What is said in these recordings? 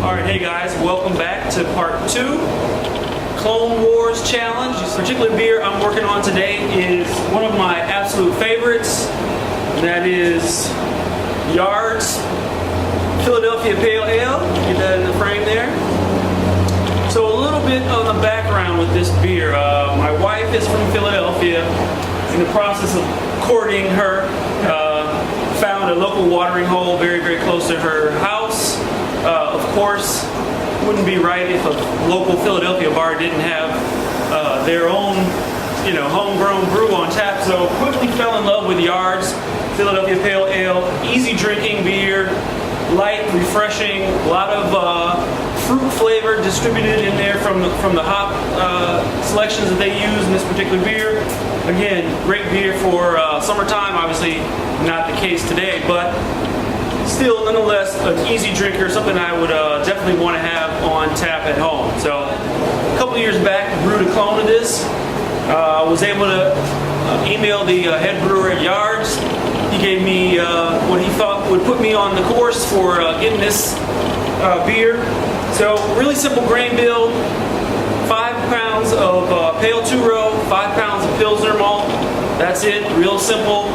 Alright, hey guys, welcome back to part 2, Clone Wars Challenge. This particular beer I'm working on today is one of my absolute favorites. That is Yard's Philadelphia Pale Ale. Get that in the frame there. So a little bit on the background with this beer. My wife is from Philadelphia. In the process of courting her, found a local watering hole very, very close to her house. Of course, wouldn't be right if a local Philadelphia bar didn't have their own, homegrown brew on tap. So quickly fell in love with Yard's Philadelphia Pale Ale. Easy drinking beer, light, refreshing, a lot of fruit flavor distributed in there from the hop selections that they use in this particular beer. Again, great beer for summertime. Obviously, not the case today, but still, nonetheless, an easy drinker, something I would definitely want to have on tap at home. So, a couple years back, brewed a clone of this. Was able to email the head brewer at Yards. He gave me what he thought would put me on the course for getting this beer. So, really simple grain build. 5 pounds of pale 2-row, 5 pounds of Pilsner malt. That's it, real simple.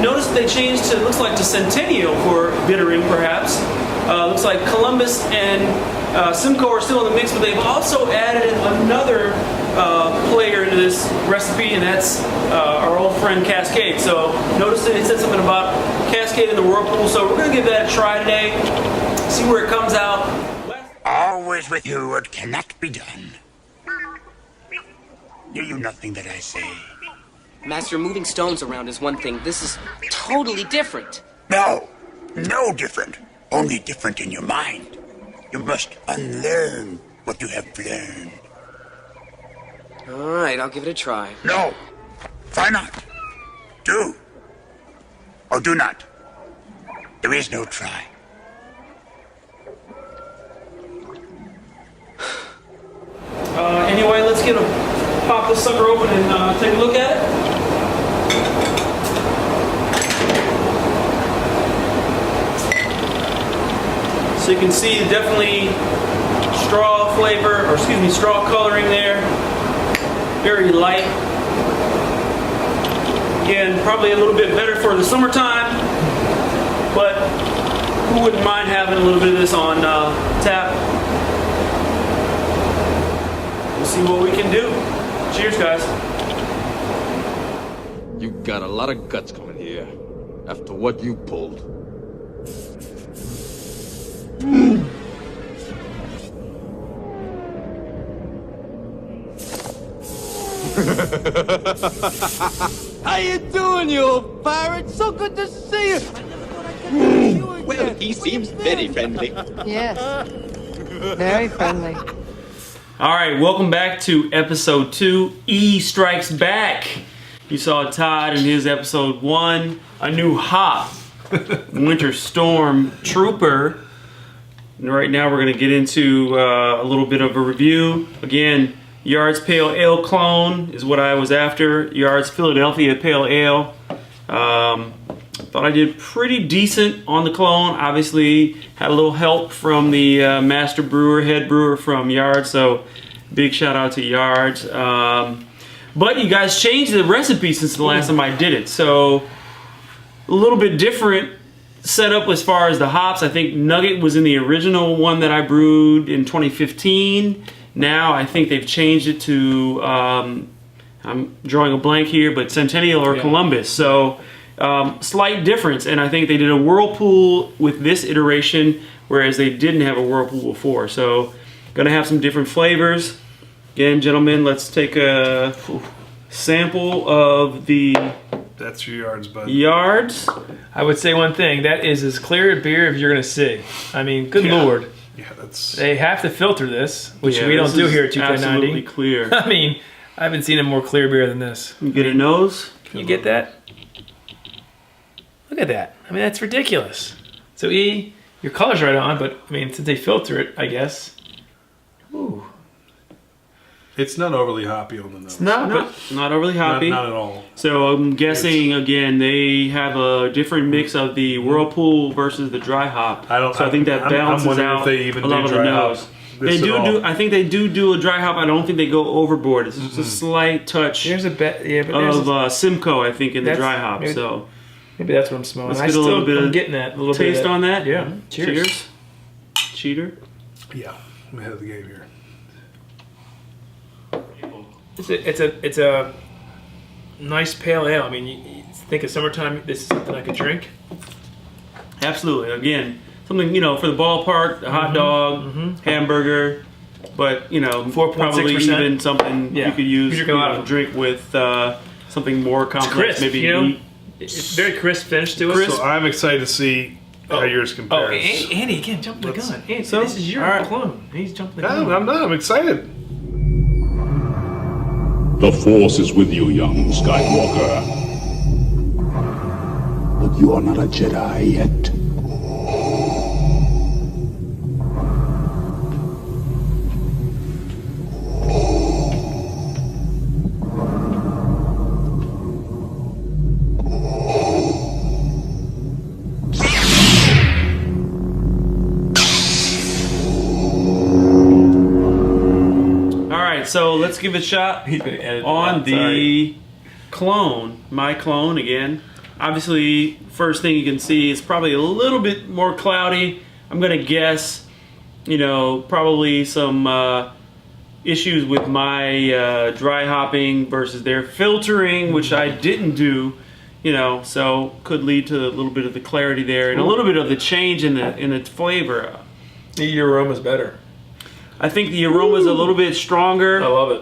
Notice they changed to, looks like, to Centennial for bittering, perhaps. Looks like Columbus and Simcoe are still in the mix, but they've also added another player into this recipe, and that's our old friend Cascade. So notice that it said something about Cascade in the Whirlpool, so we're going to give that a try today, see where it comes out. Always with you it cannot be done. Do you nothing that I say? Master, moving stones around is one thing. This is totally different. No different. Only different in your mind. You must unlearn what you have learned. All right, I'll give it a try. No, try not. Do. Or do not. There is no try. Anyway, let's pop this sucker open and take a look at it. So you can see definitely straw flavor, or excuse me, straw coloring there. Very light. Again, probably a little bit better for the summertime, but who wouldn't mind having a little bit of this on tap? We'll see what we can do. Cheers, guys. You got a lot of guts coming here after what you pulled. How you doing, you old pirate? So good to see you. I never thought I'd get to see you again. Well, he seems very friendly. Yes, very friendly. All right, welcome back to episode 2, E Strikes Back. You saw Todd in his episode 1, a new hop, Winter Storm Trooper. And right now we're gonna get into a little bit of a review. Again, Yard's Pale Ale clone is what I was after. Yard's Philadelphia Pale Ale. Thought I did pretty decent on the clone. Obviously had a little help from the master brewer, head brewer from Yards, so big shout out to Yards. But you guys changed the recipe since the last time I did it, so a little bit different setup as far as the hops. I think Nugget was in the original one that I brewed in 2015. Now I think they've changed it to, I'm drawing a blank here, but Centennial or Columbus. So slight difference, and I think they did a whirlpool with this iteration, whereas they didn't have a whirlpool before. So, gonna have some different flavors. Again, gentlemen, let's take a sample of the That's your yards, bud. yards. I would say one thing. That is as clear a beer as you're going to see. I mean, good Lord. Yeah, that's... They have to filter this, which Yeah, we don't this do is here at 2K90. absolutely clear. I mean, I haven't seen a more clear beer than this. You get a nose. Can you get that? Look at that. I mean, that's ridiculous. So, E, your color's right on, but, I mean, since they filter it, I guess. Ooh. It's not overly hoppy on the nose. Not overly hoppy. Not at all. So I'm guessing again they have a different mix of the whirlpool versus the dry hop. I think that balances wondering out if they even a lot do of the dry nose. hop They this at all. do. I think they do a dry hop. I don't think they go overboard. It's just a slight touch There's a bet, yeah, but there's of Simcoe, I think, in the That's- dry hop. maybe- So maybe that's what I'm smelling. let's get a little bit I'm of getting that. A little bit taste of on that. Yeah. Cheers. Cheater. Yeah, I'm ahead of the game here. It's a nice pale ale. I mean, you think of summertime. This is something I could drink. Absolutely. Again, something for the ballpark, the hot dog, hamburger, but 4.6%. probably even something Yeah. you could use You drink a lot of them. drink with something more complex. Crisp, maybe meat. It's very crisp finish to it. Crisp. So I'm excited to see how yours Oh, compares. Andy again, jumping the gun. Andy, So, this is your all right. clone. He's jumping the gun. No, I'm not. I'm excited. The Force is with you, young Skywalker. But you are not a Jedi yet. So let's give it a shot on the clone. My clone again. Obviously, first thing you can see is probably a little bit more cloudy. I'm gonna guess, probably some issues with my dry hopping versus their filtering, which I didn't do. So could lead to a little bit of the clarity there and a little bit of the change in the flavor. Your aroma's better. I think the aroma is a little bit stronger. I love it.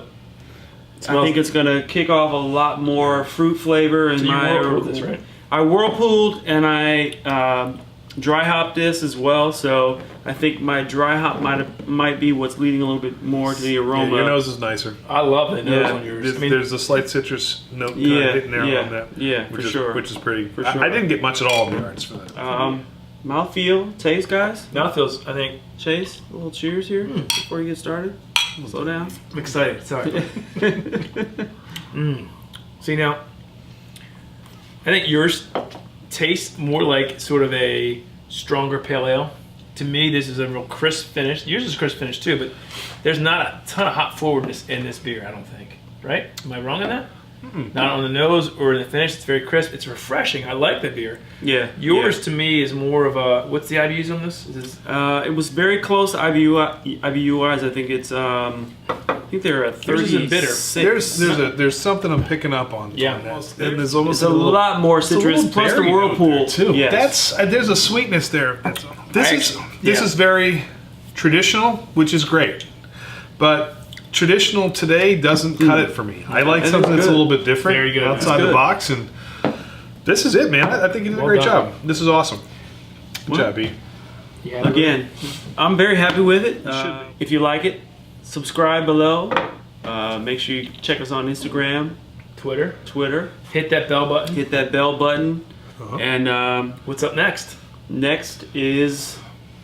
I think it's gonna kick off a lot more fruit flavor in So you my. whirlpooled this, right? I whirlpooled and I dry hopped this as well. So I think my dry hop might be what's leading a little bit more to the aroma. Yeah, your nose is nicer. I love the nose Yeah. on yours. There's a slight citrus note kind Yeah, of hitting there yeah, on that. yeah, for sure. Which is pretty. For sure. I didn't get much at all in the yards for that. Mouthfeel, taste, guys. Mouthfeels, I think. Chase, a little cheers here before you get started. Slow down. I'm excited. Sorry. See now, I think yours tastes more like sort of a stronger pale ale. To me, this is a real crisp finish. Yours is crisp finish too, but there's not a ton of hop forwardness in this beer, I don't think. Right? Am I wrong in that? Not on the nose or in the finish. It's very crisp. It's refreshing. I like the beer. Yeah. Yours to me is more of a. What's the IBUs on this? It was very close to IBUIs. I think it's. I think they're a 36. There's something I'm picking up on. Yeah. On that. And there's almost It's a lot more citrus. Plus the whirlpool too. Yes. There's a sweetness there. This is very traditional, which is great, but traditional today doesn't cut it for me. I like something that's a little bit different, Very good. outside the box, and this is it, man. I think you did a great done. job. This is awesome. Good job, B. Yeah, Again, I'm very happy with it. should be. If you like it, subscribe below. Make sure you check us on Instagram, Twitter. Hit that bell button. And What's up next? next is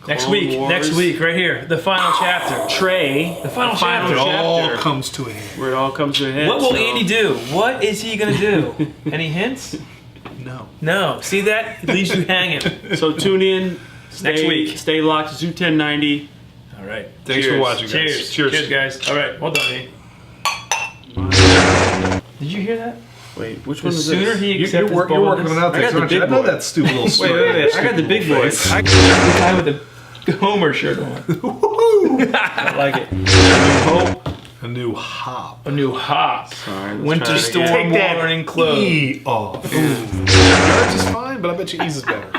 Next Clone week. Wars. Next week, right here. The final chapter. Trey. The final It chapter. all chapter. comes to a head. Where it all comes to a head. What will so- Andy do? What is he going to do? Any hints? No. No. See that? It leaves you hanging. So tune in Next week. Stay locked to 1090. All right. Thanks for watching, guys. Cheers. Cheers, guys. All right. Well done, Andy. Did you hear that? Wait, which The one is sooner this? he You're accepts his working boldness- on outtakes, I got the aren't you? big I know boy. that stupid little story. Wait. I got the big boys. The guy with the Homer shirt on. I like it. Hope. A new hop. A new hop. Sorry, Winter try it storm again. Take that warning clothes. E off. Yards is fine, but I bet you E's is better.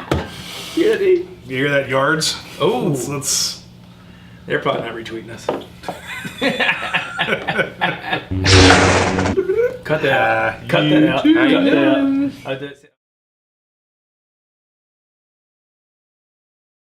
Get it. You hear that, Yards? Oh, Let's they're probably not retweeting us. Cut that out. Cut that out. Cut that out.